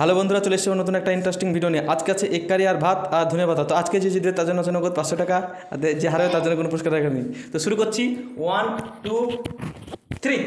Hello বন্ধুরা, চলে এসেছে নতুন একটা ইন্টারেস্টিং ভিডিও নিয়ে। আজকে আছে এক কারি আর ভাত আর ধনে পাতা। তো আজকে যে জিতবে তার জন্য আছে নগদ 500 টাকা, আর যে হারাবে তার জন্য কোনো পুরস্কার রাখেনি। তো শুরু করছি, 1 2 3।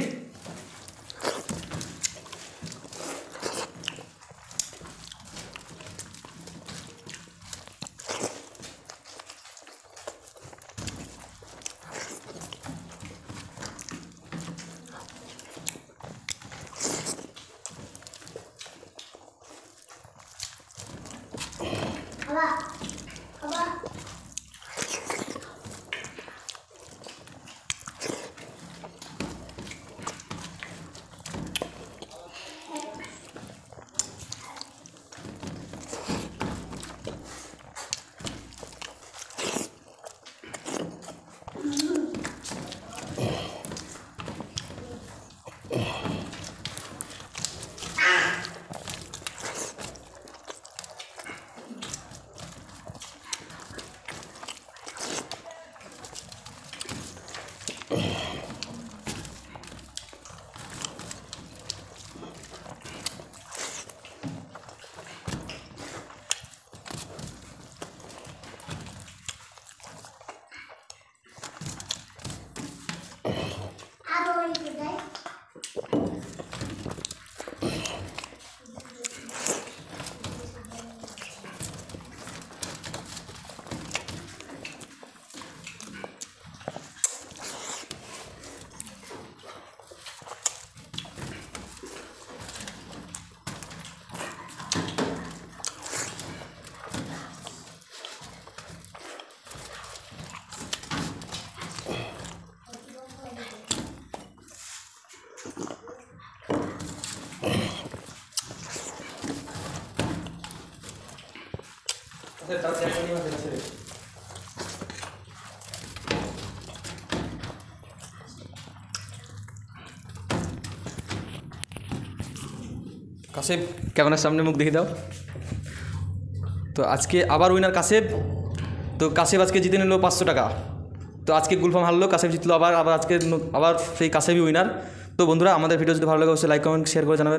কাসেব, ক্যামেরার সামনে মুখ দেখে দাও। তো আজকে আবার উইনার কাসেব। তো কাসেব আজকে জিতে নিল 500 টাকা। তো আজকে গুলফাম হারলো, কাসেব জিতলো আবার আজকে আবার সেই কাসেবই উইনার। তো বন্ধুরা, আমাদের ভিডিও যদি ভালো লাগে অবশ্যই লাইক কমেন্ট শেয়ার করে জানাবেন।